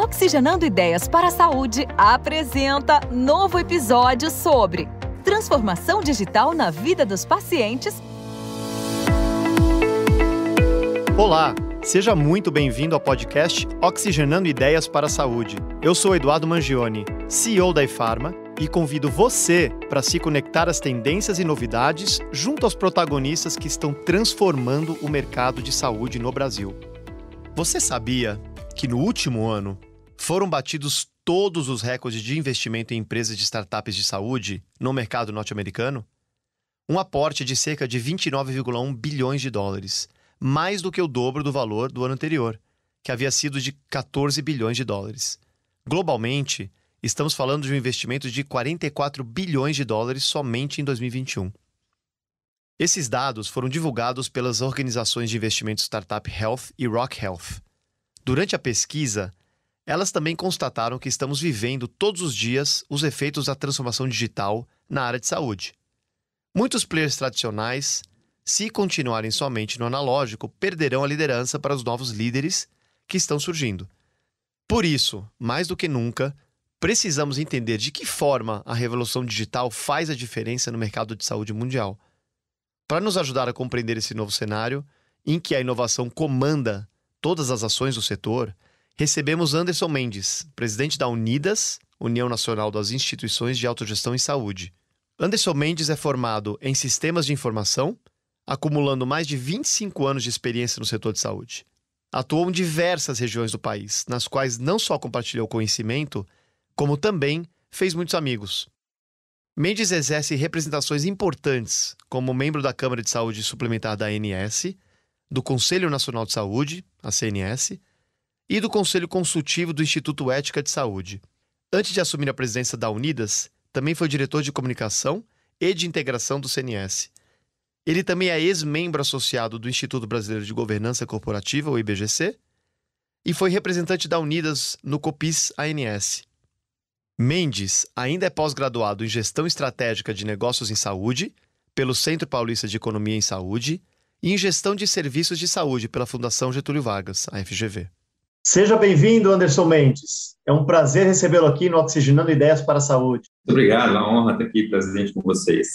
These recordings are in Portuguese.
Oxigenando Ideias para a Saúde apresenta novo episódio sobre transformação digital na vida dos pacientes. Olá, seja muito bem-vindo ao podcast Oxigenando Ideias para a Saúde. Eu sou Eduardo Mangione, CEO da ePharma, e convido você para se conectar às tendências e novidades junto aos protagonistas que estão transformando o mercado de saúde no Brasil. Você sabia que no último ano foram batidos todos os recordes de investimento em empresas de startups de saúde no mercado norte-americano? Um aporte de cerca de 29,1 bilhões de dólares, mais do que o dobro do valor do ano anterior, que havia sido de 14 bilhões de dólares. Globalmente, estamos falando de um investimento de 44 bilhões de dólares somente em 2021. Esses dados foram divulgados pelas organizações de investimento Startup Health e Rock Health. Durante a pesquisa, elas também constataram que estamos vivendo todos os dias os efeitos da transformação digital na área de saúde. Muitos players tradicionais, se continuarem somente no analógico, perderão a liderança para os novos líderes que estão surgindo. Por isso, mais do que nunca, precisamos entender de que forma a revolução digital faz a diferença no mercado de saúde mundial. Para nos ajudar a compreender esse novo cenário, em que a inovação comanda todas as ações do setor, recebemos Anderson Mendes, presidente da Unidas, União Nacional das Instituições de Autogestão em Saúde. Anderson Mendes é formado em Sistemas de Informação, acumulando mais de 25 anos de experiência no setor de saúde. Atuou em diversas regiões do país, nas quais não só compartilhou conhecimento, como também fez muitos amigos. Mendes exerce representações importantes como membro da Câmara de Saúde Suplementar da ANS, do Conselho Nacional de Saúde, a CNS, e do Conselho Consultivo do Instituto Ética de Saúde. Antes de assumir a presidência da Unidas, também foi diretor de comunicação e de integração do CNS. Ele também é ex-membro associado do Instituto Brasileiro de Governança Corporativa, o IBGC, e foi representante da Unidas no COPIS-ANS. Mendes ainda é pós-graduado em Gestão Estratégica de Negócios em Saúde, pelo Centro Paulista de Economia em Saúde, e em Gestão de Serviços de Saúde pela Fundação Getúlio Vargas, a FGV. Seja bem-vindo, Anderson Mendes. É um prazer recebê-lo aqui no Oxigenando Ideias para a Saúde. Muito obrigado, é uma honra estar aqui presente com vocês.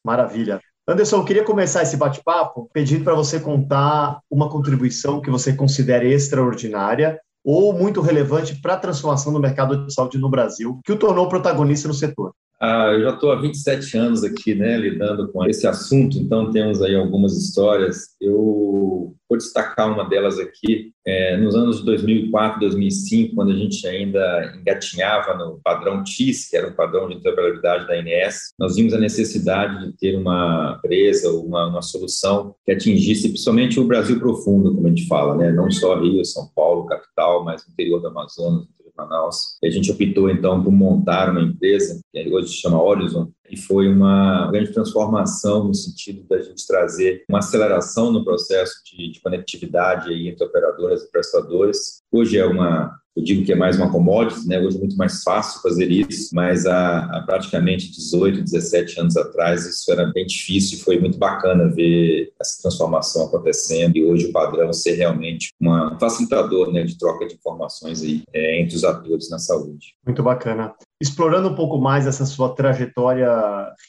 Maravilha. Anderson, eu queria começar esse bate-papo pedindo para você contar uma contribuição que você considere extraordinária ou muito relevante para a transformação do mercado de saúde no Brasil, que o tornou protagonista no setor. Eu já estou há 27 anos aqui, lidando com esse assunto, então temos aí algumas histórias. Eu vou destacar uma delas aqui. Nos anos de 2004, 2005, quando a gente ainda engatinhava no padrão TIS, que era um padrão de interoperabilidade da ANS, nós vimos a necessidade de ter uma empresa, uma solução que atingisse principalmente o Brasil profundo, como a gente fala, não só Rio, São Paulo, capital, mas o interior do Amazonas, Manaus. A gente optou, então, por montar uma empresa, que hoje se chama Horizon, e foi uma grande transformação no sentido da gente trazer uma aceleração no processo de conectividade aí entre operadoras e prestadores. Hoje eu digo que é mais uma commodity, hoje é muito mais fácil fazer isso, mas há praticamente 18, 17 anos atrás isso era bem difícil e foi muito bacana ver essa transformação acontecendo e hoje o padrão ser realmente um facilitador de troca de informações aí, entre os atores na saúde. Muito bacana. Explorando um pouco mais essa sua trajetória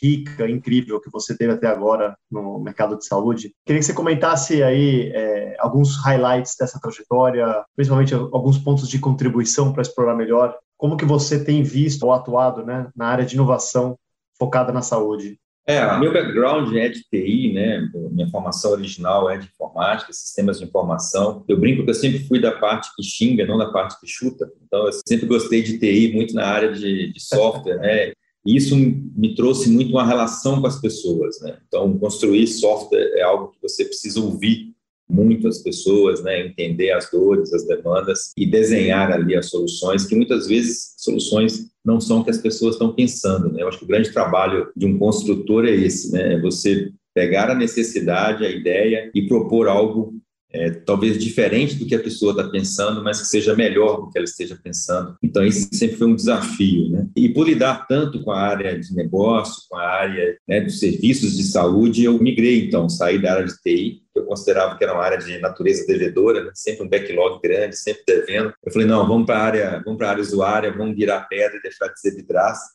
rica, incrível que você teve até agora no mercado de saúde, queria que você comentasse aí alguns highlights dessa trajetória, principalmente alguns pontos de contribuição para explorar melhor. Como que você tem visto ou atuado na área de inovação focada na saúde? Meu background é de TI, minha formação original é de informática, sistemas de informação. Eu brinco que eu sempre fui da parte que xinga, não da parte que chuta. Então, eu sempre gostei de TI, muito na área de software, E isso me trouxe muito uma relação com as pessoas, Então, construir software é algo que você precisa ouvir muito as pessoas, entender as dores, as demandas e desenhar ali as soluções, que muitas vezes soluções não são o que as pessoas estão pensando. Eu acho que o grande trabalho de um construtor é esse, é você pegar a necessidade, a ideia e propor algo talvez diferente do que a pessoa está pensando, mas que seja melhor do que ela esteja pensando. Então, isso sempre foi um desafio, né? E por lidar tanto com a área de negócio, com a área, né, dos serviços de saúde, eu migrei, então, saí da área de TI, que eu considerava que era uma área de natureza devedora, né? Sempre um backlog grande, sempre devendo. Eu falei, não, vamos para a área usuária, vamos virar pedra e deixar de ser vidraça.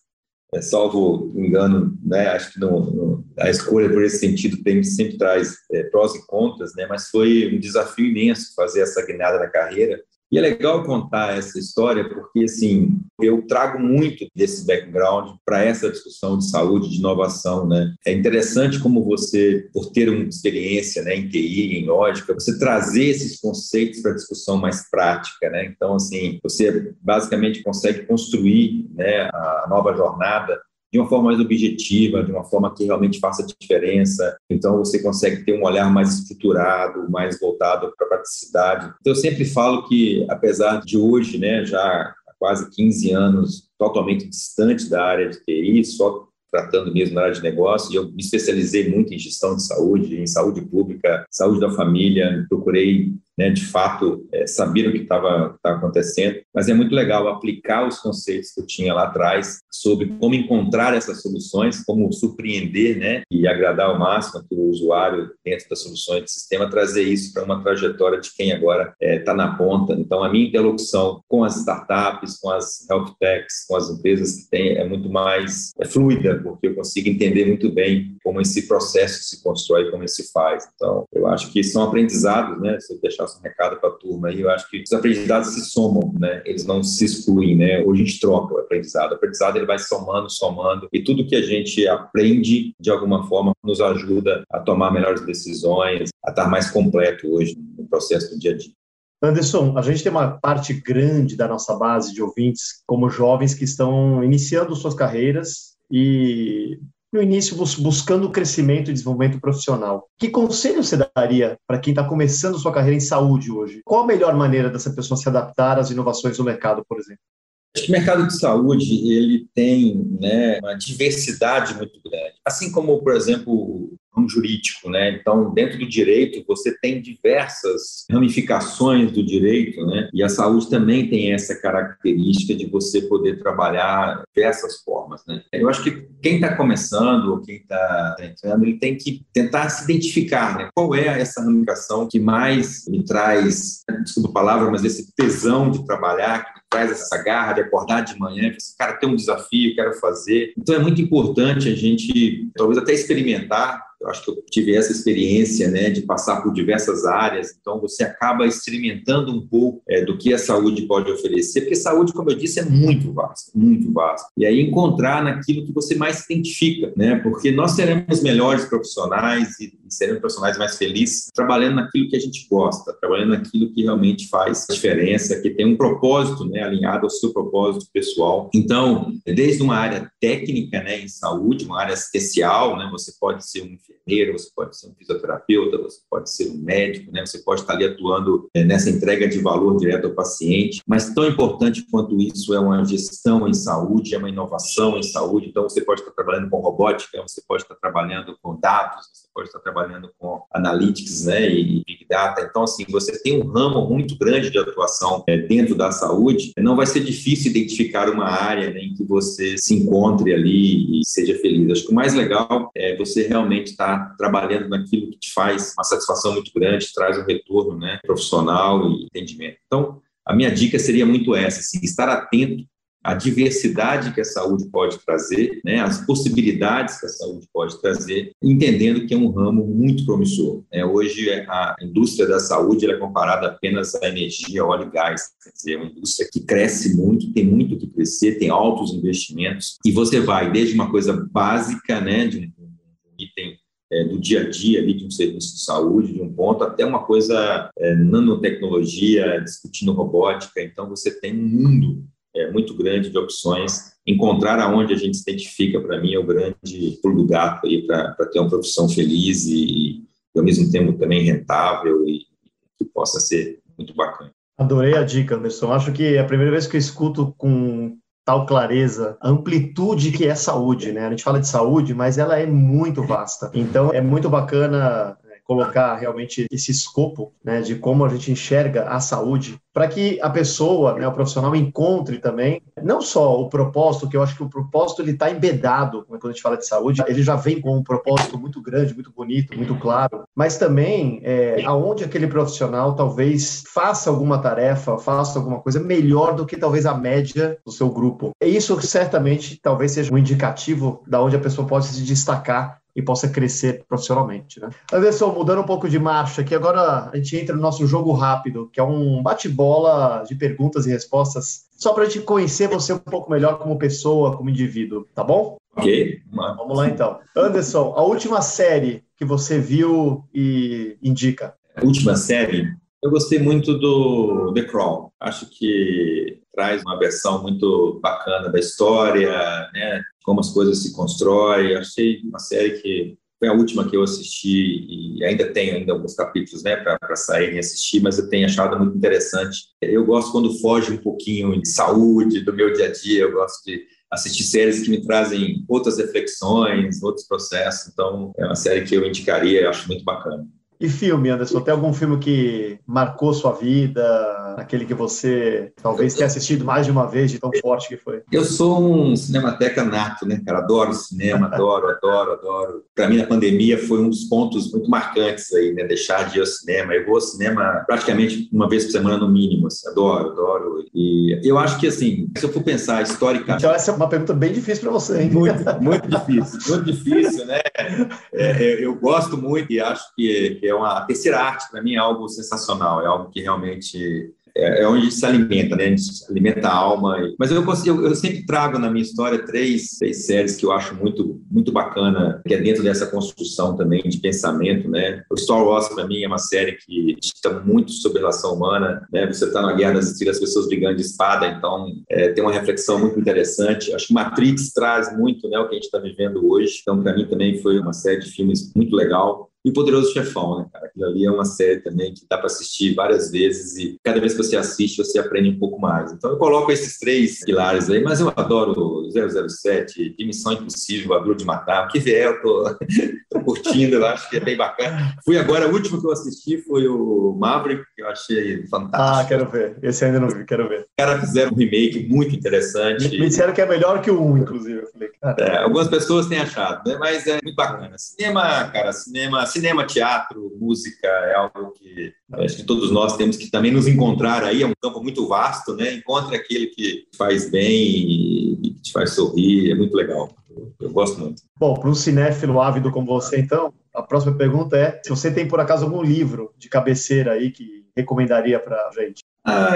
Salvo engano, né, acho que a escolha por esse sentido sempre traz prós e contras, né, mas foi um desafio imenso fazer essa guinada na carreira. E é legal contar essa história porque, assim, eu trago muito desse background para essa discussão de saúde, de inovação, né? É interessante como você, por ter uma experiência, né, em TI, em lógica, você trazer esses conceitos para a discussão mais prática, né? Então, assim, você basicamente consegue construir, né, a nova jornada de uma forma mais objetiva, de uma forma que realmente faça diferença. Então, você consegue ter um olhar mais estruturado, mais voltado para a praticidade. Então, eu sempre falo que, apesar de hoje, né, já há quase 15 anos, totalmente distante da área de TI, só tratando mesmo na área de negócio, e eu me especializei muito em gestão de saúde, em saúde pública, saúde da família, procurei, né, de fato, saber o que estava acontecendo, mas é muito legal aplicar os conceitos que eu tinha lá atrás sobre como encontrar essas soluções, como surpreender, né, e agradar ao máximo o usuário dentro das soluções do sistema, trazer isso para uma trajetória de quem agora está na ponta. Então, a minha interlocução com as startups, com as health techs, com as empresas que tem, é muito mais fluida, porque eu consigo entender muito bem como esse processo se constrói, como ele se faz. Então, eu acho que são aprendizados, né, se eu deixar um recado para a turma aí, eu acho que os aprendizados se somam, né? Eles não se excluem, né? Hoje a gente troca o aprendizado ele vai somando, e tudo que a gente aprende, de alguma forma, nos ajuda a tomar melhores decisões, a estar mais completo hoje no processo do dia a dia. Anderson, a gente tem uma parte grande da nossa base de ouvintes como jovens que estão iniciando suas carreiras e no início buscando crescimento e desenvolvimento profissional. Que conselho você daria para quem está começando sua carreira em saúde hoje? Qual a melhor maneira dessa pessoa se adaptar às inovações do mercado, por exemplo? Acho que o mercado de saúde ele tem, né, uma diversidade muito grande. Assim como, por exemplo, um jurídico, né? Então, dentro do direito, você tem diversas ramificações do direito, né? E a saúde também tem essa característica de você poder trabalhar de diversas formas, né? Eu acho que quem está começando ou quem está entrando, ele tem que tentar se identificar, né? Qual é essa ramificação que mais me traz, desculpa a palavra, mas esse tesão de trabalhar, que me traz essa garra de acordar de manhã, que esse cara tem um desafio, quero fazer. Então, é muito importante a gente, talvez até experimentar. Eu acho que eu tive essa experiência, né, de passar por diversas áreas, então você acaba experimentando um pouco do que a saúde pode oferecer, porque saúde, como eu disse, é muito vasto, muito vasto. E aí encontrar naquilo que você mais se identifica, né, porque nós seremos melhores profissionais e seremos profissionais mais felizes trabalhando naquilo que a gente gosta, trabalhando naquilo que realmente faz diferença, que tem um propósito, né, alinhado ao seu propósito pessoal. Então, desde uma área técnica, né, em saúde, uma área especial, né, você pode ser um enfermeiro, você pode ser um fisioterapeuta, você pode ser um médico, né? Você pode estar ali atuando nessa entrega de valor direto ao paciente, mas tão importante quanto isso é uma gestão em saúde, é uma inovação em saúde. Então, você pode estar trabalhando com robótica, você pode estar trabalhando com dados, você pode estar trabalhando com analytics, né, e big data. Então, assim, você tem um ramo muito grande de atuação dentro da saúde. Não vai ser difícil identificar uma área, né, em que você se encontre ali e seja feliz. Acho que o mais legal é você realmente estar trabalhando naquilo que te faz uma satisfação muito grande, traz um retorno, né, profissional e entendimento. Então, a minha dica seria muito essa, assim, estar atento à diversidade que a saúde pode trazer, né, as possibilidades que a saúde pode trazer, entendendo que é um ramo muito promissor. Hoje, a indústria da saúde ela é comparada apenas à energia, óleo e gás, quer dizer, é uma indústria que cresce muito, tem muito que crescer, tem altos investimentos, e você vai desde uma coisa básica, né, de um item do dia a dia ali de um serviço de saúde, de um ponto, até uma coisa nanotecnologia, discutindo robótica. Então, você tem um mundo muito grande de opções. Encontrar aonde a gente se identifica, para mim, é o grande pulo do gato aí para ter uma profissão feliz e, ao mesmo tempo, também rentável e que possa ser muito bacana. Adorei a dica, Anderson. Acho que é a primeira vez que eu escuto com tal clareza a amplitude que é saúde, né? A gente fala de saúde, mas ela é muito vasta. Então, é muito bacana colocar realmente esse escopo, né, de como a gente enxerga a saúde, para que a pessoa, né, o profissional, encontre também, não só o propósito, que eu acho que o propósito ele está embedado, quando a gente fala de saúde, ele já vem com um propósito muito grande, muito bonito, muito claro, mas também aonde aquele profissional talvez faça alguma tarefa, faça alguma coisa melhor do que talvez a média do seu grupo. E isso certamente talvez seja um indicativo da onde a pessoa pode se destacar e possa crescer profissionalmente, né? Anderson, mudando um pouco de marcha aqui, agora a gente entra no nosso jogo rápido, que é um bate-bola de perguntas e respostas, só para a gente conhecer você um pouco melhor como pessoa, como indivíduo, tá bom? Ok. Vamos lá então. Anderson, a última série que você viu e indica? A última série, eu gostei muito do The Crown. Acho que traz uma versão muito bacana da história, né? Como as coisas se constroem. Achei uma série que foi a última que eu assisti e ainda tenho alguns capítulos, né, para sair e assistir, mas eu tenho achado muito interessante. Eu gosto quando foge um pouquinho de saúde, do meu dia a dia. Eu gosto de assistir séries que me trazem outras reflexões, outros processos. Então, é uma série que eu indicaria, eu acho muito bacana. E filme, Anderson? Tem algum filme que marcou sua vida? Aquele que você talvez tenha assistido mais de uma vez, de tão forte que foi? Eu sou um cinemateca nato, né, cara? Adoro cinema, adoro. Para mim, na pandemia, foi um dos pontos muito marcantes aí, né? Deixar de ir ao cinema. Eu vou ao cinema praticamente uma vez por semana, no mínimo. Assim. Adoro. E eu acho que, assim, se eu for pensar historicamente... Então, essa é uma pergunta bem difícil para você, hein? Muito difícil, né? Eu gosto muito e acho que é uma terceira arte, para mim, é algo sensacional, é algo que realmente é onde a gente se alimenta, né? A gente alimenta a alma. Mas eu sempre trago na minha história três séries que eu acho muito bacana, que é dentro dessa construção também de pensamento, né? O Star Wars, para mim, é uma série que dita muito sobre a relação humana, né? Você está na Guerra das Estrelas, as pessoas brigando de espada, então tem uma reflexão muito interessante. Acho que Matrix traz muito, né, o que a gente está vivendo hoje. Então, para mim, também foi uma série de filmes muito legal. E o Poderoso Chefão, né, cara? Aquilo ali é uma série também que dá para assistir várias vezes e cada vez que você assiste, você aprende um pouco mais. Então, eu coloco esses três pilares aí, mas eu adoro 007, de Missão Impossível, A Duro de Matar. O que vier, eu tô curtindo, eu acho que é bem bacana. O último que eu assisti foi o Maverick, que eu achei fantástico. Quero ver. Esse ainda não vi, quero ver. Os caras fizeram um remake muito interessante. Me disseram que é melhor que o 1, inclusive. Eu falei, cara. Algumas pessoas têm achado, né? Mas é muito bacana. Cinema, teatro, música é algo que acho que todos nós temos que também nos encontrar aí. É um campo muito vasto, né? Encontre aquele que te faz bem e que te faz sorrir. É muito legal. Eu gosto muito. Bom, para um cinéfilo ávido como você, então, a próxima pergunta é se você tem, por acaso, algum livro de cabeceira aí que recomendaria para a gente.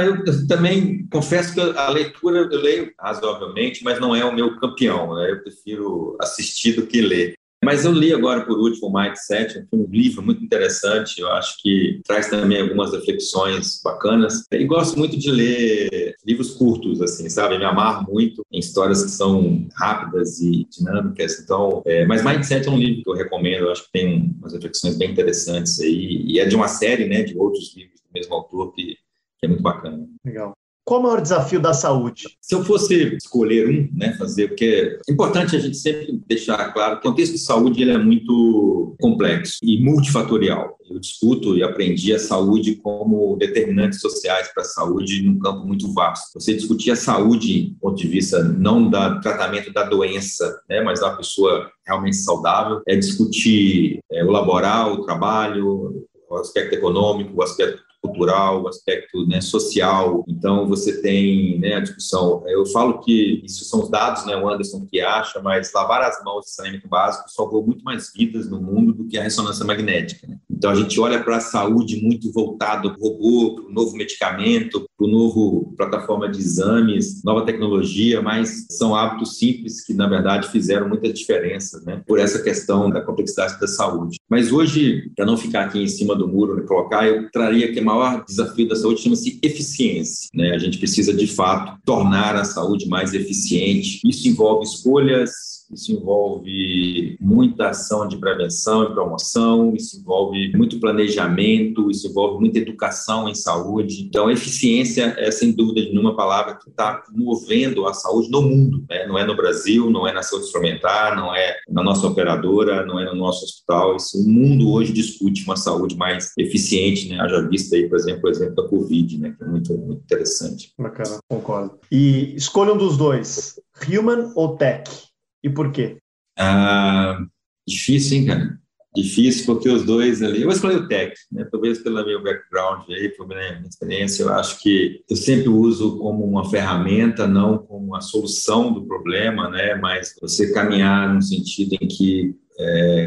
Eu também confesso que a leitura eu leio razoavelmente, mas não é o meu campeão, né? Eu prefiro assistir do que ler. Mas eu li agora, por último, o Mindset, um livro muito interessante, eu acho que traz também algumas reflexões bacanas. E gosto muito de ler livros curtos, assim, sabe? Me amarro muito em histórias que são rápidas e dinâmicas. Então, mas Mindset é um livro que eu recomendo, eu acho que tem umas reflexões bem interessantes aí. E é de uma série, né, de outros livros do mesmo autor que é muito bacana. Legal. Qual o maior desafio da saúde? Se eu fosse escolher né, fazer, porque é importante a gente sempre deixar claro que o contexto de saúde ele é muito complexo e multifatorial. Eu discuto e aprendi a saúde como determinantes sociais para a saúde num campo muito vasto. Você discutir a saúde do ponto de vista não do tratamento da doença, né, mas da pessoa realmente saudável, é discutir o laboral, o trabalho, o aspecto econômico, o aspecto cultural, o aspecto, né, social. Então, você tem, né, a discussão. Eu falo que isso são os dados, né, o Anderson que acha, mas lavar as mãos de saneamento básico salvou muito mais vidas no mundo do que a ressonância magnética. Né? Então, a gente olha para a saúde muito voltado para o robô, para o novo medicamento, para o novo plataforma de exames, nova tecnologia, mas são hábitos simples que, na verdade, fizeram muita diferença, né, por essa questão da complexidade da saúde. Mas hoje, para não ficar aqui em cima do muro, né, colocar, eu traria que o maior desafio da saúde chama-se eficiência. Né? A gente precisa, de fato, tornar a saúde mais eficiente. Isso envolve escolhas, isso envolve muita ação de prevenção e promoção, isso envolve muito planejamento, isso envolve muita educação em saúde. Então, a eficiência é, sem dúvida nenhuma, palavra que está movendo a saúde no mundo, né? Não é no Brasil, não é na saúde suplementar, não é na nossa operadora, não é no nosso hospital. O mundo hoje discute uma saúde mais eficiente, né? Haja vista aí, por exemplo, o exemplo da Covid, né? Que é muito, muito interessante. Bacana, concordo. E escolha um dos dois, human ou tech? E por quê? Difícil, hein, cara? Difícil, porque os dois ali... Eu vou escolher o tech, né? Talvez pelo meu background aí, pela minha experiência, eu acho que eu sempre uso como uma ferramenta, não como uma solução do problema, né? Mas você caminhar no sentido em que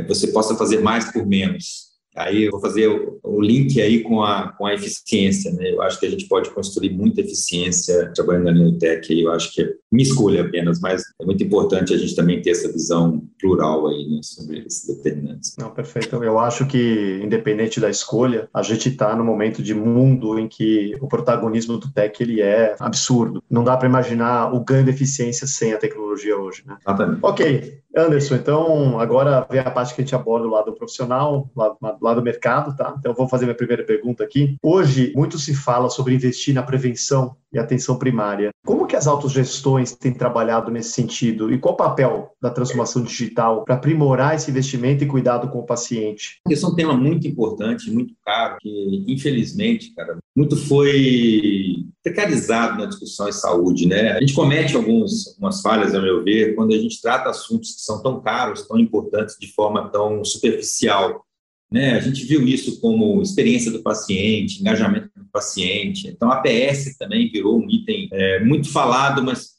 você possa fazer mais por menos. Aí eu vou fazer o link aí com a eficiência, né? Eu acho que a gente pode construir muita eficiência trabalhando na linha do tech, eu acho que é minha escolha apenas, mas é muito importante a gente também ter essa visão plural aí, né, sobre esses determinantes. Não, perfeito. Eu acho que, independente da escolha, a gente está no momento de mundo em que o protagonismo do tech ele é absurdo. Não dá para imaginar o ganho de eficiência sem a tecnologia hoje, né? Exatamente. Ok, Anderson, então agora vem a parte que a gente aborda do lado profissional, lado do mercado, tá? Então eu vou fazer minha primeira pergunta aqui. Hoje, muito se fala sobre investir na prevenção e atenção primária. Como que as autogestões têm trabalhado nesse sentido? E qual o papel da transformação digital para aprimorar esse investimento e cuidado com o paciente? Esse é um tema muito importante, muito caro, que infelizmente, cara, muito foi precarizado na discussão em saúde, né? A gente comete algumas falhas, a meu ver, quando a gente trata assuntos que são tão caros, tão importantes, de forma tão superficial, né? A gente viu isso como experiência do paciente, engajamento do paciente. Então, a APS também virou um item muito falado, mas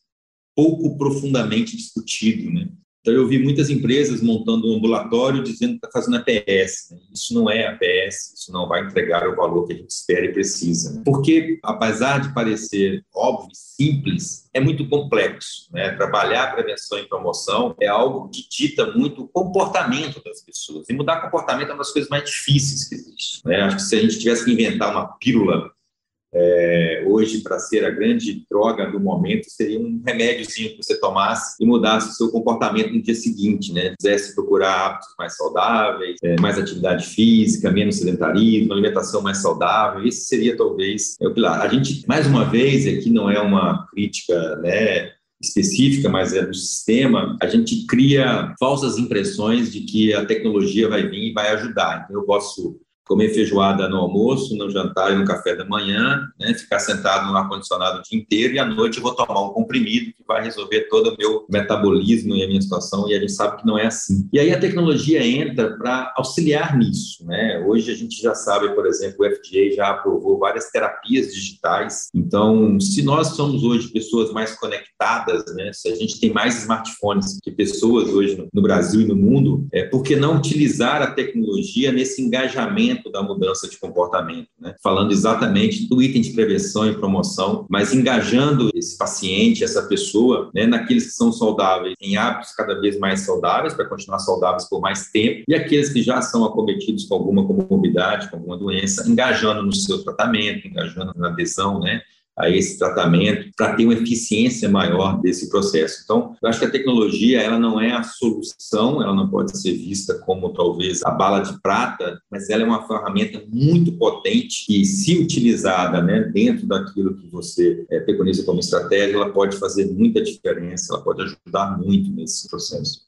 pouco profundamente discutido, né? Então, eu vi muitas empresas montando um ambulatório dizendo que está fazendo APS, né? Isso não é APS, isso não vai entregar o valor que a gente espera e precisa, né? Porque, apesar de parecer óbvio e simples, é muito complexo, né? Trabalhar prevenção e promoção é algo que dita muito o comportamento das pessoas. E mudar comportamento é uma das coisas mais difíceis que existe, né? Acho que se a gente tivesse que inventar uma pílula hoje, para ser a grande droga do momento, seria um remédiozinho que você tomasse e mudasse o seu comportamento no dia seguinte, né? Quisesse procurar hábitos mais saudáveis, mais atividade física, menos sedentarismo, alimentação mais saudável. Esse seria talvez o pilar. A gente, mais uma vez, aqui não é uma crítica, né, específica, mas é do sistema, a gente cria falsas impressões de que a tecnologia vai vir e vai ajudar. Então, eu posso comer feijoada no almoço, no jantar e no café da manhã, né? Ficar sentado no ar-condicionado o dia inteiro e à noite eu vou tomar um comprimido que vai resolver todo o meu metabolismo e a minha situação, e a gente sabe que não é assim. E aí a tecnologia entra para auxiliar nisso, né? Hoje a gente já sabe, por exemplo, o FDA já aprovou várias terapias digitais. Então, se nós somos hoje pessoas mais conectadas, né? Se a gente tem mais smartphones que pessoas hoje no Brasil e no mundo, por que não utilizar a tecnologia nesse engajamento da mudança de comportamento, né? Falando exatamente do item de prevenção e promoção, mas engajando esse paciente, essa pessoa, né, naqueles que são saudáveis, em hábitos cada vez mais saudáveis, para continuar saudáveis por mais tempo, e aqueles que já são acometidos com alguma comorbidade, com alguma doença, engajando no seu tratamento, engajando na adesão, né, a esse tratamento, para ter uma eficiência maior desse processo. Então, eu acho que a tecnologia, ela não é a solução, ela não pode ser vista como talvez a bala de prata, mas ela é uma ferramenta muito potente e, se utilizada, né, dentro daquilo que você preconiza como estratégia, ela pode fazer muita diferença, ela pode ajudar muito nesse processo.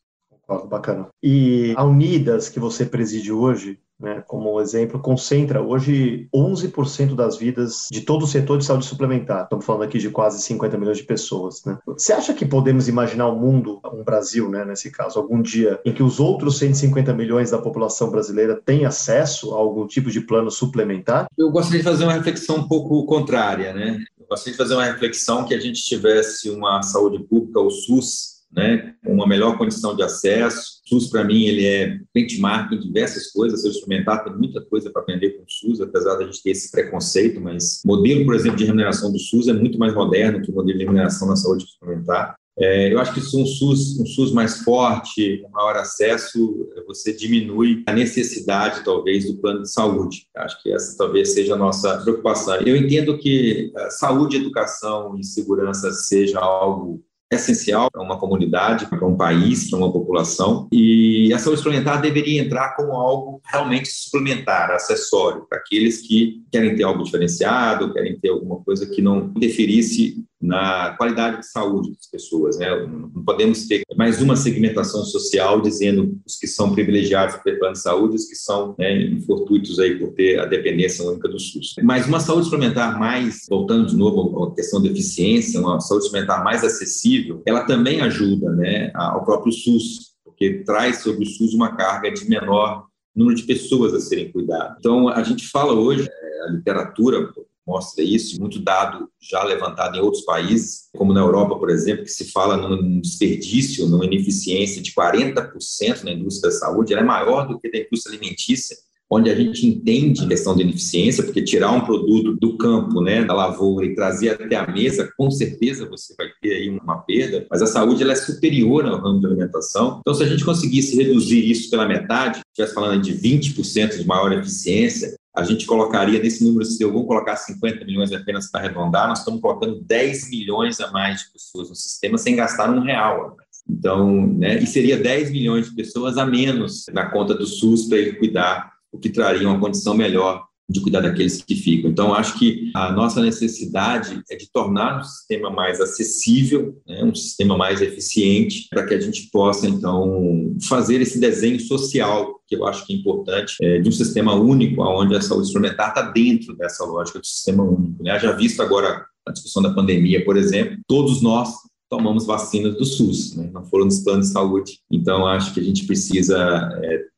Bacana. E a Unidas, que você preside hoje, né, como exemplo, concentra hoje 11% das vidas de todo o setor de saúde suplementar. Estamos falando aqui de quase 50 milhões de pessoas, né? Você acha que podemos imaginar um mundo, um Brasil, né, nesse caso, algum dia, em que os outros 150 milhões da população brasileira têm acesso a algum tipo de plano suplementar? Eu gostaria de fazer uma reflexão um pouco contrária, né? Eu gostaria de fazer uma reflexão que a gente tivesse uma saúde pública, o SUS, né, com uma melhor condição de acesso. O SUS, para mim, ele é benchmark em diversas coisas. Saúde suplementar tem muita coisa para aprender com o SUS, apesar da gente ter esse preconceito, mas o modelo, por exemplo, de remuneração do SUS é muito mais moderno que o modelo de remuneração na saúde suplementar. Eu acho que se um SUS mais forte, com maior acesso, você diminui a necessidade, talvez, do plano de saúde. Acho que essa talvez seja a nossa preocupação. Eu entendo que saúde, educação e segurança seja algo é essencial para uma comunidade, para um país, para uma população, e a saúde suplementar deveria entrar como algo realmente suplementar, acessório, para aqueles que querem ter algo diferenciado, querem ter alguma coisa que não interferisse na qualidade de saúde das pessoas, né? Não podemos ter mais uma segmentação social dizendo os que são privilegiados por ter plano de saúde, os que são, né, infortuitos aí por ter a dependência única do SUS. Mas uma saúde suplementar mais, voltando de novo à questão da eficiência, uma saúde suplementar mais acessível, ela também ajuda, né, ao próprio SUS, porque traz sobre o SUS uma carga de menor número de pessoas a serem cuidadas. Então, a gente fala hoje, a literatura mostra isso, muito dado já levantado em outros países, como na Europa, por exemplo, que se fala num desperdício, numa ineficiência de 40% na indústria da saúde, ela é maior do que da indústria alimentícia, onde a gente entende a questão da ineficiência, porque tirar um produto do campo, né, da lavoura e trazer até a mesa, com certeza você vai ter aí uma perda, mas a saúde ela é superior ao ramo de alimentação. Então, se a gente conseguisse reduzir isso pela metade, estivesse falando de 20% de maior eficiência, a gente colocaria nesse número, se eu vou colocar 50 milhões apenas para arredondar, nós estamos colocando 10 milhões a mais de pessoas no sistema sem gastar R$1. Então, né, e seria 10 milhões de pessoas a menos na conta do SUS para ele cuidar, o que traria uma condição melhor de cuidar daqueles que ficam. Então, acho que a nossa necessidade é de tornar o sistema mais acessível, né, um sistema mais eficiente, para que a gente possa, então, fazer esse desenho social, que eu acho que é importante, de um sistema único, onde a saúde suplementar está dentro dessa lógica do sistema único, né? Já visto agora a discussão da pandemia, por exemplo, todos nós tomamos vacinas do SUS, né? Não foram nos planos de saúde. Então, acho que a gente precisa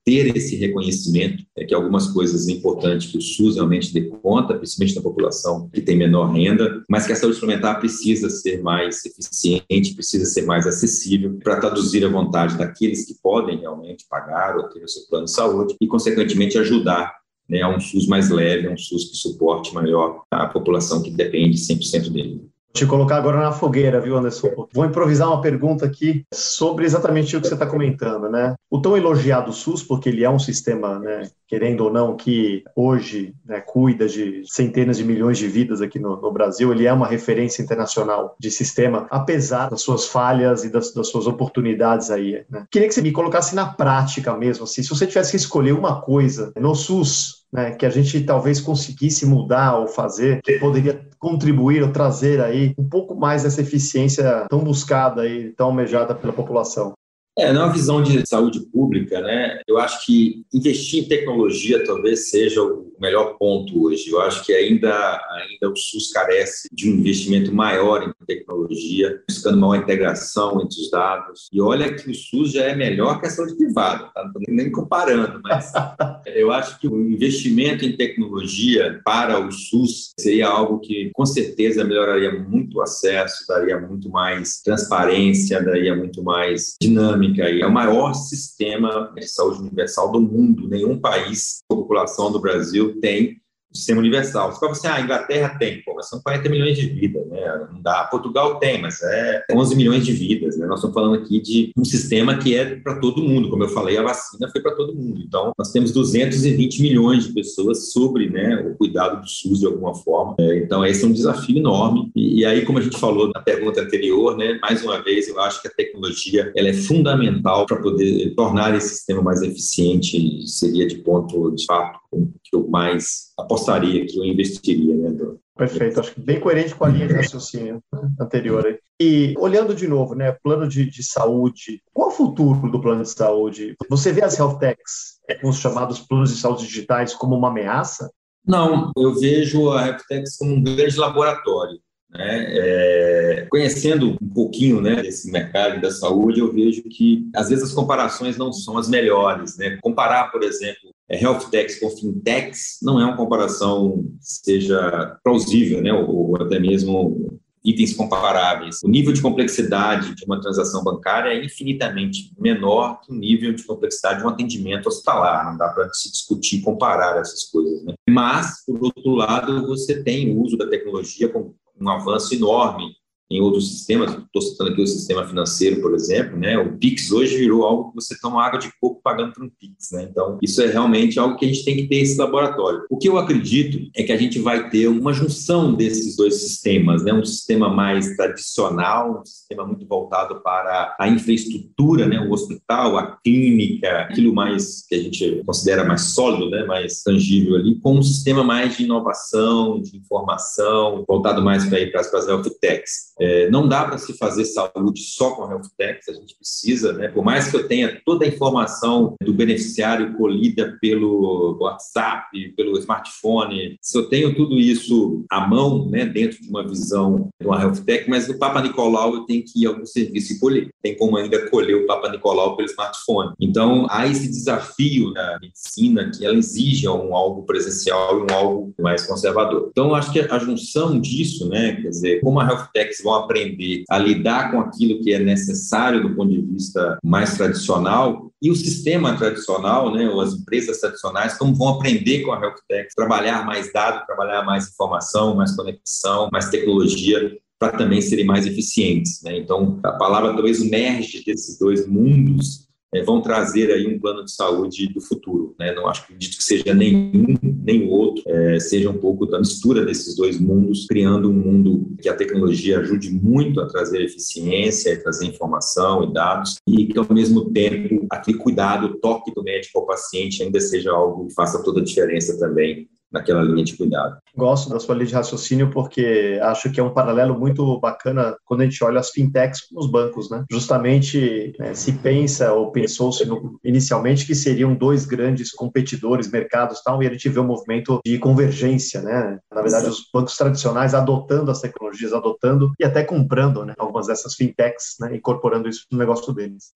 ter esse reconhecimento, que algumas coisas importantes que o SUS realmente dê conta, principalmente na população que tem menor renda, mas que a saúde suplementar precisa ser mais eficiente, precisa ser mais acessível para traduzir a vontade daqueles que podem realmente pagar ou ter o seu plano de saúde e, consequentemente, ajudar, né, a um SUS mais leve, a um SUS que suporte melhor a população que depende 100% dele. Te colocar agora na fogueira, viu, Anderson? Vou improvisar uma pergunta aqui sobre exatamente o que você está comentando, né? O tão elogiado SUS, porque ele é um sistema, né, querendo ou não, que hoje, né, cuida de centenas de milhões de vidas aqui no Brasil, ele é uma referência internacional de sistema, apesar das suas falhas e das suas oportunidades aí, né? Queria que você me colocasse na prática mesmo, assim, se você tivesse que escolher uma coisa no SUS, né, que a gente talvez conseguisse mudar ou fazer, que poderia contribuir ou trazer aí um pouco mais dessa eficiência tão buscada e tão almejada pela população. Na visão de saúde pública, né, eu acho que investir em tecnologia talvez seja o melhor ponto hoje. Eu acho que ainda o SUS carece de um investimento maior em tecnologia, buscando maior integração entre os dados. E olha que o SUS já é melhor que a saúde privada, tá? Não estou nem comparando, mas eu acho que o investimento em tecnologia para o SUS seria algo que, com certeza, melhoraria muito o acesso, daria muito mais transparência, daria muito mais dinâmica. É o maior sistema de saúde universal do mundo. Nenhum país, a população do Brasil, tem um sistema universal. Você fala assim, a Inglaterra tem, mas são 40 milhões de vidas, né? Não dá. Portugal tem, mas é 11 milhões de vidas, né? Nós estamos falando aqui de um sistema que é para todo mundo. Como eu falei, a vacina foi para todo mundo. Então, nós temos 220 milhões de pessoas sobre, né, o cuidado do SUS de alguma forma. Então, esse é um desafio enorme. E aí, como a gente falou na pergunta anterior, né, mais uma vez, eu acho que a tecnologia ela é fundamental para poder tornar esse sistema mais eficiente. Seria de ponto, de fato, que eu mais apostaria, que eu investiria, né? Perfeito, acho que bem coerente com a linha de raciocínio anterior aí. E olhando de novo, né, plano de saúde, qual é o futuro do plano de saúde? Você vê as health techs, os chamados planos de saúde digitais, como uma ameaça? Não, eu vejo a health techs como um grande laboratório, né? Conhecendo um pouquinho, né, desse mercado da saúde, eu vejo que às vezes as comparações não são as melhores, né? Comparar, por exemplo, health techs com fintechs não é uma comparação que seja plausível, né? Ou até mesmo itens comparáveis. O nível de complexidade de uma transação bancária é infinitamente menor que o nível de complexidade de um atendimento hospitalar. Não dá para se discutir e comparar essas coisas, né? Mas, por outro lado, você tem o uso da tecnologia com um avanço enorme em outros sistemas. Estou citando aqui o sistema financeiro, por exemplo, né? O Pix hoje virou algo que você toma água de coco pagando por um Pix, né? Então, isso é realmente algo que a gente tem que ter esse laboratório. O que eu acredito é que a gente vai ter uma junção desses dois sistemas, né? Um sistema mais tradicional, um sistema muito voltado para a infraestrutura, né? O hospital, a clínica, aquilo mais que a gente considera mais sólido, né? Mais tangível ali, com um sistema mais de inovação, de informação, voltado mais para as health techs. Não dá para se fazer saúde só com health techs, a gente precisa, né? Por mais que eu tenha toda a informação do beneficiário colhida pelo WhatsApp, pelo smartphone, se eu tenho tudo isso à mão, né, dentro de uma visão de uma health tech, mas no Papa Nicolau eu tenho que ir a algum serviço e colher. Tem como ainda colher o Papa Nicolau pelo smartphone. Então, há esse desafio da medicina que ela exige algo presencial e algo mais conservador. Então, acho que a junção disso, né, quer dizer, como a health techs vão aprender a lidar com aquilo que é necessário do ponto de vista mais tradicional, e o sistema tradicional, né, ou as empresas tradicionais, como vão aprender com a health tech, trabalhar mais dados, trabalhar mais informação, mais conexão, mais tecnologia, para também serem mais eficientes, né? Então, a palavra talvez merge desses dois mundos, vão trazer aí um plano de saúde do futuro, né? Não acredito que seja nenhum nem o outro, seja um pouco da mistura desses dois mundos, criando um mundo que a tecnologia ajude muito a trazer eficiência, a trazer informação e dados, e que ao mesmo tempo aquele cuidado, o toque do médico ao paciente ainda seja algo que faça toda a diferença também naquela linha de cuidado. Gosto da sua linha de raciocínio porque acho que é um paralelo muito bacana quando a gente olha as fintechs nos bancos, né? Justamente se pensa ou pensou-se inicialmente que seriam dois grandes competidores, mercados e tal, e a gente vê um movimento de convergência, né? Na verdade, os bancos tradicionais adotando as tecnologias, adotando e até comprando, né, algumas dessas fintechs, né, incorporando isso no negócio deles.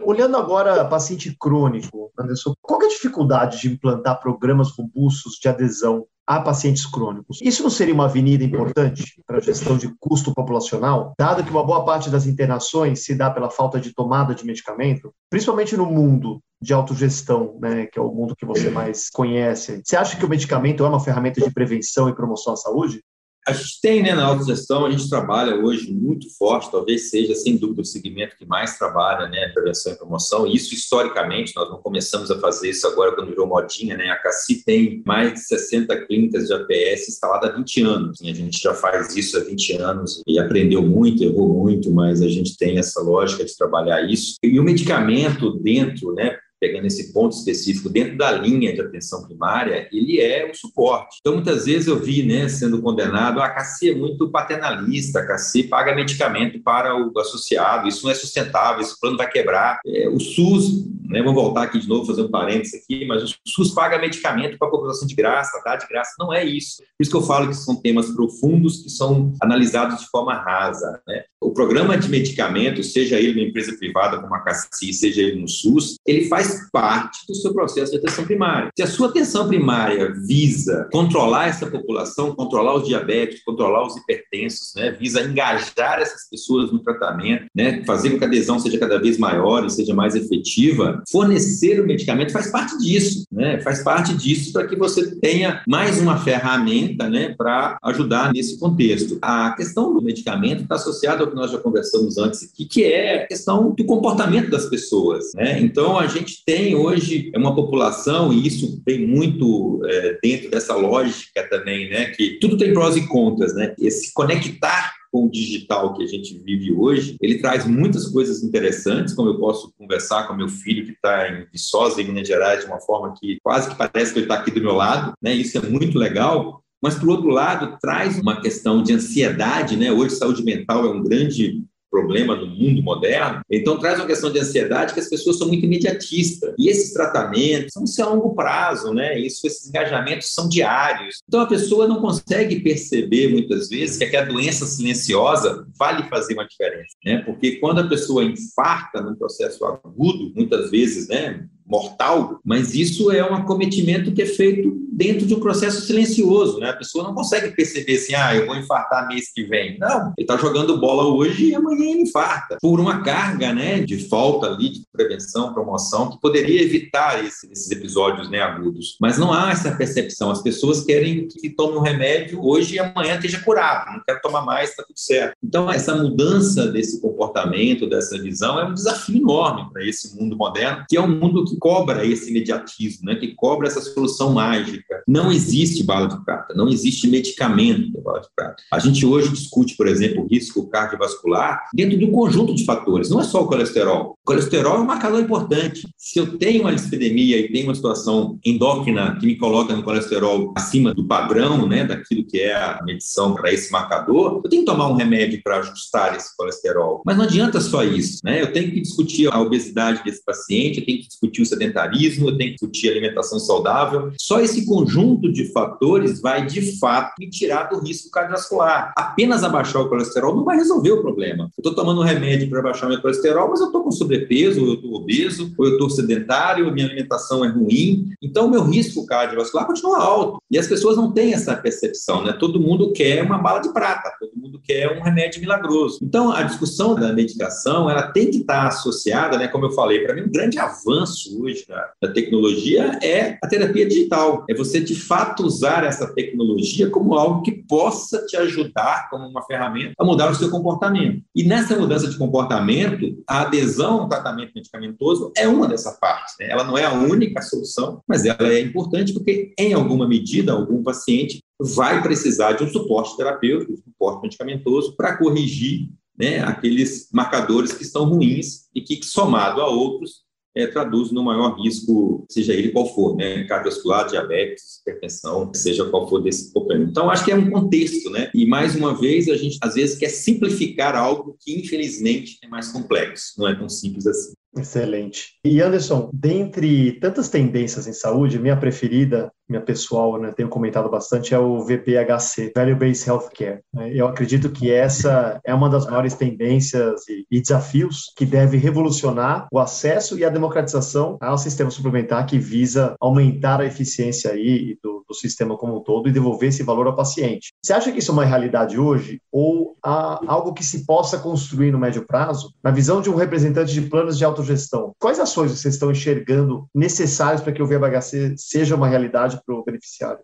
Olhando agora paciente crônico, Anderson, qual é a dificuldade de implantar programas robustos de adesão a pacientes crônicos? Isso não seria uma avenida importante para a gestão de custo populacional, dado que uma boa parte das internações se dá pela falta de tomada de medicamento, principalmente no mundo de autogestão, né, que é o mundo que você mais conhece? Você acha que o medicamento é uma ferramenta de prevenção e promoção à saúde? A gente tem, né, na autogestão, a gente trabalha hoje muito forte, talvez seja, sem dúvida, o segmento que mais trabalha, né, prevenção e promoção, e isso historicamente, nós não começamos a fazer isso agora quando virou modinha, né, a CACI tem mais de 60 clínicas de APS instaladas há 20 anos, e a gente já faz isso há 20 anos e aprendeu muito, errou muito, mas a gente tem essa lógica de trabalhar isso. E o medicamento dentro, né, pegando esse ponto específico, dentro da linha de atenção primária, ele é um suporte. Então, muitas vezes eu vi, né, sendo condenado, a CACI é muito paternalista, a CACI paga medicamento para o associado, isso não é sustentável, esse plano vai quebrar. O SUS, né, vou voltar aqui de novo, fazer um parênteses aqui, mas o SUS paga medicamento para a população de graça, dá de graça, não é isso. Por isso que eu falo que são temas profundos que são analisados de forma rasa, né? O programa de medicamento, seja ele numa empresa privada como a CACI, seja ele no SUS, ele faz parte do seu processo de atenção primária. Se a sua atenção primária visa controlar essa população, controlar os diabéticos, controlar os hipertensos, né, visa engajar essas pessoas no tratamento, né, fazer com que a adesão seja cada vez maior e seja mais efetiva, fornecer o medicamento faz parte disso, né, faz parte disso para que você tenha mais uma ferramenta, né, para ajudar nesse contexto. A questão do medicamento está associada ao que nós já conversamos antes aqui, que é a questão do comportamento das pessoas, né? Então, a gente tem hoje uma população, e isso vem muito dentro dessa lógica também, né, que tudo tem prós e contras, né? Esse conectar com o digital que a gente vive hoje, ele traz muitas coisas interessantes, como eu posso conversar com meu filho que está em Viçosa, em Minas Gerais, de uma forma que quase que parece que ele está aqui do meu lado, né? Isso é muito legal. Mas, por outro lado, traz uma questão de ansiedade, né? Hoje, saúde mental é um grande problema no mundo moderno, então traz uma questão de ansiedade que as pessoas são muito imediatistas, e esses tratamentos são a longo prazo, né? Esses engajamentos são diários, então a pessoa não consegue perceber muitas vezes que aquela doença silenciosa vale fazer uma diferença, né? Porque quando a pessoa infarta num processo agudo, muitas vezes, né, mortal, mas isso é um acometimento que é feito dentro de um processo silencioso, né? A pessoa não consegue perceber assim, eu vou infartar mês que vem. Não, ele está jogando bola hoje e amanhã ele infarta. Por uma carga, né, de falta ali de prevenção, promoção, que poderia evitar esses episódios, né, agudos. Mas não há essa percepção. As pessoas querem que tome um remédio hoje e amanhã esteja curado. Não quero tomar mais, está tudo certo. Então, essa mudança desse comportamento, dessa visão, é um desafio enorme para esse mundo moderno, que é um mundo que cobra esse imediatismo, né, que cobra essa solução mágica. Não existe bala de prata, não existe medicamento de bala de prata. A gente hoje discute, por exemplo, o risco cardiovascular dentro de um conjunto de fatores, não é só o colesterol. O colesterol é um marcador importante. Se eu tenho uma dislipidemia e tenho uma situação endócrina que me coloca no colesterol acima do padrão, né, daquilo que é a medição para esse marcador, eu tenho que tomar um remédio para ajustar esse colesterol. Mas não adianta só isso, né? Eu tenho que discutir a obesidade desse paciente, eu tenho que discutir o sedentarismo, eu tenho que discutir a alimentação saudável. Só esse conjunto de fatores vai, de fato, me tirar do risco cardiovascular. Apenas abaixar o colesterol não vai resolver o problema. Eu estou tomando um remédio para baixar meu colesterol, mas eu estou com sobrepeso, ou eu estou obeso, ou eu estou sedentário, ou minha alimentação é ruim. Então, o meu risco cardiovascular continua alto. E as pessoas não têm essa percepção, né? Todo mundo quer uma bala de prata, todo mundo quer um remédio milagroso. Então, a discussão da medicação, ela tem que estar associada, né? Como eu falei, para mim, um grande avanço hoje da tecnologia é a terapia digital. É você, de fato, usar essa tecnologia como algo que possa te ajudar, como uma ferramenta, a mudar o seu comportamento. E nessa mudança de comportamento, a adesão ao tratamento medicamentoso é uma dessas partes, né? Ela não é a única solução, mas ela é importante porque, em alguma medida, algum paciente vai precisar de um suporte terapêutico, um suporte medicamentoso para corrigir, né, aqueles marcadores que estão ruins e que, somado a outros, traduz no maior risco, seja ele qual for, né? Cardiovascular, diabetes, hipertensão, seja qual for desse problema. Então, acho que é um contexto, né? E, mais uma vez, a gente, às vezes, quer simplificar algo que, infelizmente, é mais complexo. Não é tão simples assim. Excelente. E Anderson, dentre tantas tendências em saúde, minha preferida, minha pessoal, né, tenho comentado bastante, é o VBHC, Value Based Healthcare. Eu acredito que essa é uma das maiores tendências e desafios que deve revolucionar o acesso e a democratização ao sistema suplementar, que visa aumentar a eficiência aí do sistema como um todo e devolver esse valor ao paciente. Você acha que isso é uma realidade hoje ou há algo que se possa construir no médio prazo? Na visão de um representante de planos de autogestão, quais ações vocês estão enxergando necessárias para que o VBHC seja uma realidade para o beneficiário?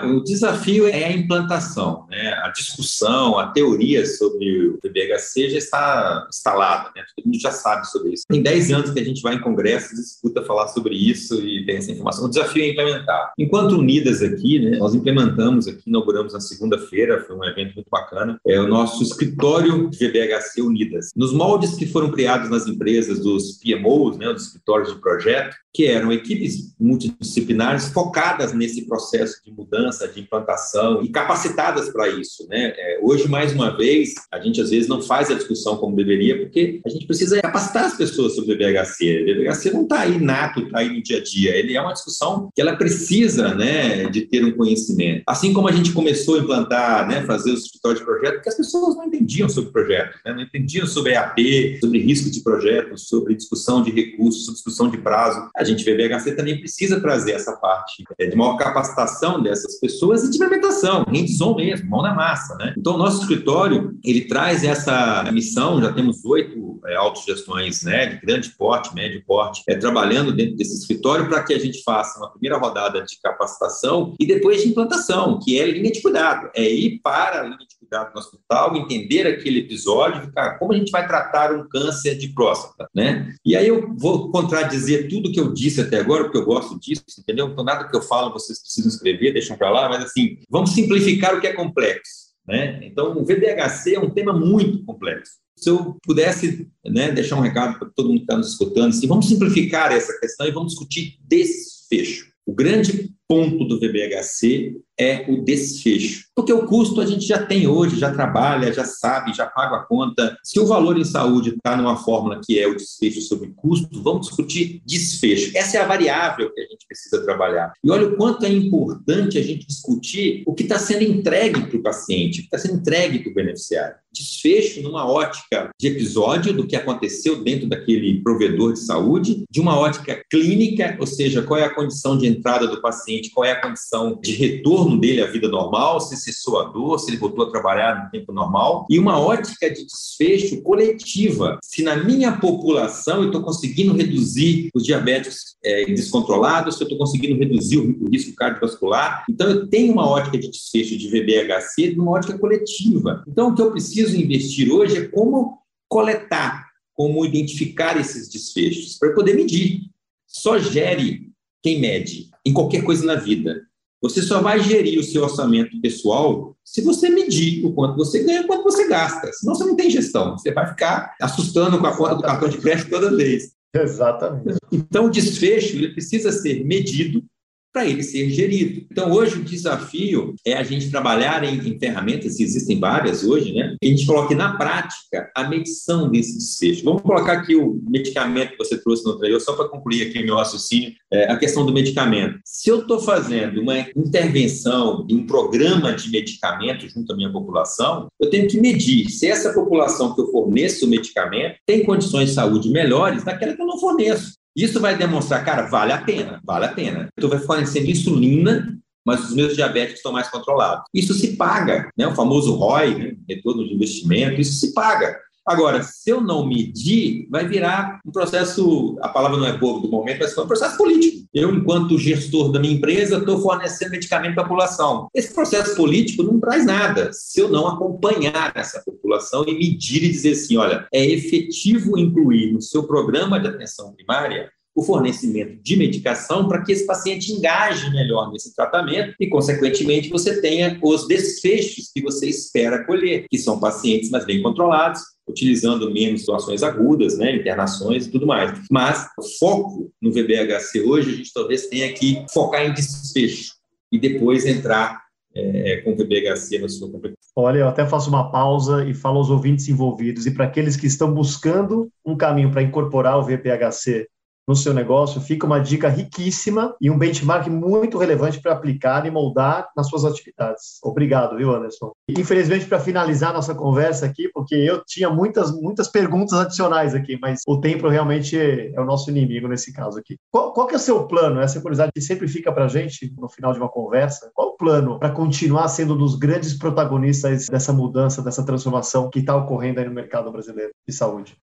O desafio é a implantação, né? A discussão, a teoria sobre o VBHC já está instalada, né? Todo mundo já sabe sobre isso. Tem 10 anos que a gente vai em congressos e escuta falar sobre isso e tem essa informação. O desafio é implementar. Enquanto Unidas aqui, né, nós implementamos aqui, inauguramos na segunda-feira, foi um evento muito bacana, o nosso escritório de VBHC Unidas. Nos moldes que foram criados nas empresas dos PMOs, né, dos escritórios de projeto, que eram equipes multidisciplinares focadas nesse processo de mudança, de implantação e capacitadas para isso, né? Hoje, mais uma vez, a gente às vezes não faz a discussão como deveria, porque a gente precisa capacitar as pessoas sobre o VBHC. O VBHC não está aí nato, está aí no dia a dia. Ele é uma discussão que ela precisa, né, de ter um conhecimento. Assim como a gente começou a implantar, né, fazer os escritórios de projeto, porque as pessoas não entendiam sobre o projeto, né? Não entendiam sobre EAP, sobre risco de projeto, sobre discussão de recursos, sobre discussão de prazo. A gente, VBHC, também precisa trazer essa parte de maior capacitação dessas pessoas e de implementação, hands-on mesmo, mão na massa, né? Então, o nosso escritório, ele traz essa missão, já temos 8 autogestões, né, de grande porte, médio porte, trabalhando dentro desse escritório para que a gente faça uma primeira rodada de capacitação e depois de implantação, que é linha de cuidado, é ir para a linha de cuidado no hospital, entender aquele episódio, como a gente vai tratar um câncer de próstata, né? E aí eu vou contradizer tudo que eu disse até agora, porque eu gosto disso, entendeu? Então, nada que eu falo, vocês precisam escrever, deixam para lá, mas assim, vamos simplificar o que é complexo, né? Então, o VBHC é um tema muito complexo. Se eu pudesse, né, deixar um recado para todo mundo que está nos escutando, assim, vamos simplificar essa questão e vamos discutir desfecho. O grande ponto do VBHC é o desfecho. Porque o custo a gente já tem hoje, já trabalha, já sabe, já paga a conta. Se o valor em saúde está numa fórmula que é o desfecho sobre custo, vamos discutir desfecho. Essa é a variável que a gente precisa trabalhar. E olha o quanto é importante a gente discutir o que está sendo entregue para o paciente, o que está sendo entregue para o beneficiário. Desfecho numa ótica de episódio do que aconteceu dentro daquele provedor de saúde, de uma ótica clínica, ou seja, qual é a condição de entrada do paciente, qual é a condição de retorno dele à vida normal, se cessou a dor, se ele voltou a trabalhar no tempo normal, e uma ótica de desfecho coletiva. Se na minha população eu estou conseguindo reduzir os diabéticos descontrolados, se eu estou conseguindo reduzir o risco cardiovascular, então eu tenho uma ótica de desfecho de VBHC numa ótica coletiva. Então o que eu preciso investir hoje é como coletar, como identificar esses desfechos, para poder medir. Só gere quem mede, em qualquer coisa na vida. Você só vai gerir o seu orçamento pessoal se você medir o quanto você ganha e o quanto você gasta. Senão você não tem gestão. Você vai ficar assustando com a conta do cartão de crédito toda vez. Exatamente. Então, o desfecho ele precisa ser medido para ele ser gerido. Então, hoje, o desafio é a gente trabalhar em ferramentas, existem várias hoje, né? E a gente coloque na prática a medição desse desfecho. Vamos colocar aqui o medicamento que você trouxe no trailer, só para concluir aqui o meu raciocínio, a questão do medicamento. Se eu estou fazendo uma intervenção em um programa de medicamento junto à minha população, eu tenho que medir se essa população que eu forneço o medicamento tem condições de saúde melhores daquela que eu não forneço. Isso vai demonstrar, cara, vale a pena, vale a pena. Eu estou fornecendo insulina, mas os meus diabéticos estão mais controlados. Isso se paga, né? O famoso ROI, né? Retorno de investimento, isso se paga. Agora, se eu não medir, vai virar um processo, a palavra não é bobo do momento, mas é um processo político. Eu, enquanto gestor da minha empresa, estou fornecendo medicamento para a população. Esse processo político não traz nada se eu não acompanhar essa população e medir e dizer assim, olha, é efetivo incluir no seu programa de atenção primária o fornecimento de medicação para que esse paciente engaje melhor nesse tratamento e, consequentemente, você tenha os desfechos que você espera colher, que são pacientes mais bem controlados, utilizando menos situações agudas, né, internações e tudo mais. Mas o foco no VBHC hoje, a gente talvez tenha que focar em desfecho e depois entrar com o VBHC na sua complexidade. Olha, eu até faço uma pausa e falo aos ouvintes envolvidos e para aqueles que estão buscando um caminho para incorporar o VBHC no seu negócio, fica uma dica riquíssima e um benchmark muito relevante para aplicar e moldar nas suas atividades. Obrigado, viu, Anderson? E, infelizmente, para finalizar nossa conversa aqui, porque eu tinha muitas perguntas adicionais aqui, mas o tempo realmente é o nosso inimigo nesse caso aqui. Qual que é o seu plano? Essa curiosidade que sempre fica para a gente no final de uma conversa. Qual o plano para continuar sendo um dos grandes protagonistas dessa mudança, dessa transformação que está ocorrendo aí no mercado brasileiro de saúde?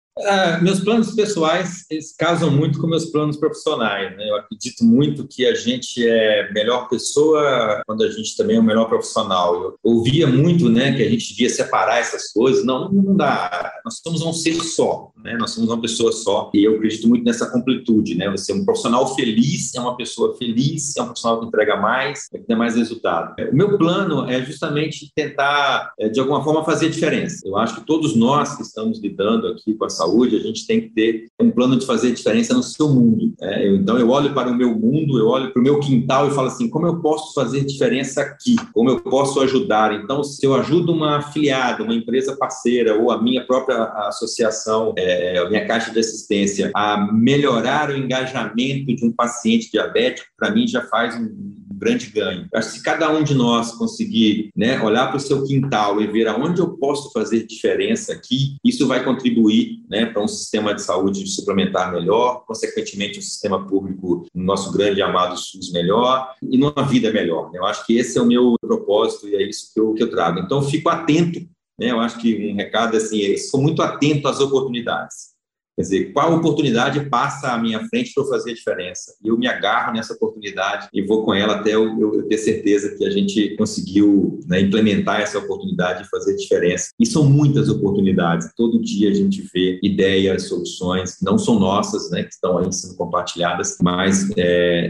Meus planos pessoais, eles casam muito com meus planos profissionais, né? Eu acredito muito que a gente é melhor pessoa quando a gente também é o melhor profissional. Eu ouvia muito, né, que a gente devia separar essas coisas. Não dá. Nós somos um ser só, né? Nós somos uma pessoa só. E eu acredito muito nessa completude, né? Você é um profissional feliz, é uma pessoa feliz, é um profissional que entrega mais, que dá mais resultado. O meu plano é justamente tentar, de alguma forma, fazer diferença. Eu acho que todos nós que estamos lidando aqui com a saúde, a gente tem que ter um plano de fazer diferença no seu mundo. Então, eu olho para o meu mundo, eu olho para o meu quintal e falo assim, como eu posso fazer diferença aqui? Como eu posso ajudar? Então, se eu ajudo uma afiliada, uma empresa parceira ou a minha própria associação, a minha caixa de assistência, a melhorar o engajamento de um paciente diabético, para mim já faz um grande ganho. Eu acho que se cada um de nós conseguir, né, olhar para o seu quintal e ver aonde eu posso fazer diferença aqui, isso vai contribuir, né, para um sistema de saúde suplementar melhor, consequentemente um sistema público, no nosso grande e amado SUS melhor e numa vida melhor. Eu acho que esse é o meu propósito e é isso que eu trago. Então, fico atento, né, eu acho que um recado assim, eu sou muito atento às oportunidades. Quer dizer, qual oportunidade passa à minha frente para eu fazer a diferença? E eu me agarro nessa oportunidade e vou com ela até eu ter certeza que a gente conseguiu, né, implementar essa oportunidade e fazer a diferença. E são muitas oportunidades. Todo dia a gente vê ideias, soluções que não são nossas, né, que estão aí sendo compartilhadas, mas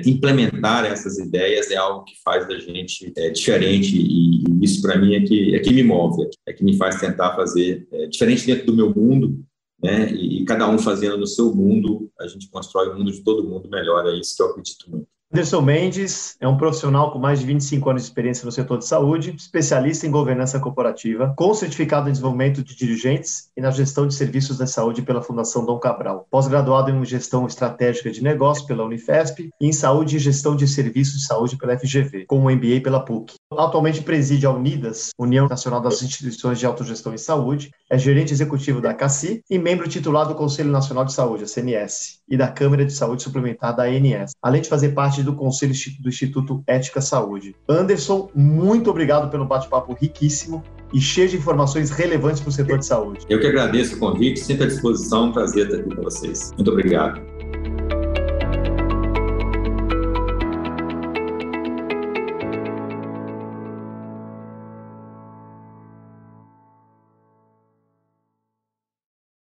implementar essas ideias é algo que faz da gente diferente e isso para mim é que me move, é que me faz tentar fazer diferente dentro do meu mundo, né? E cada um fazendo no seu mundo, a gente constrói o mundo de todo mundo melhor, é isso que eu acredito muito. Anderson Mendes é um profissional com mais de 25 anos de experiência no setor de saúde, especialista em governança corporativa, com certificado em desenvolvimento de dirigentes e na gestão de serviços da saúde pela Fundação Dom Cabral. Pós-graduado em gestão estratégica de negócios pela Unifesp e em saúde e gestão de serviços de saúde pela FGV, com um MBA pela PUC. Atualmente preside a Unidas, União Nacional das Instituições de Autogestão em Saúde, é gerente executivo da CACI e membro titular do Conselho Nacional de Saúde, a CNS, e da Câmara de Saúde Suplementar da ANS, além de fazer parte do Conselho do Instituto Ética Saúde. Anderson, muito obrigado pelo bate-papo riquíssimo e cheio de informações relevantes para o setor de saúde. Eu que agradeço o convite, sempre à disposição, um prazer estar aqui com vocês. Muito obrigado.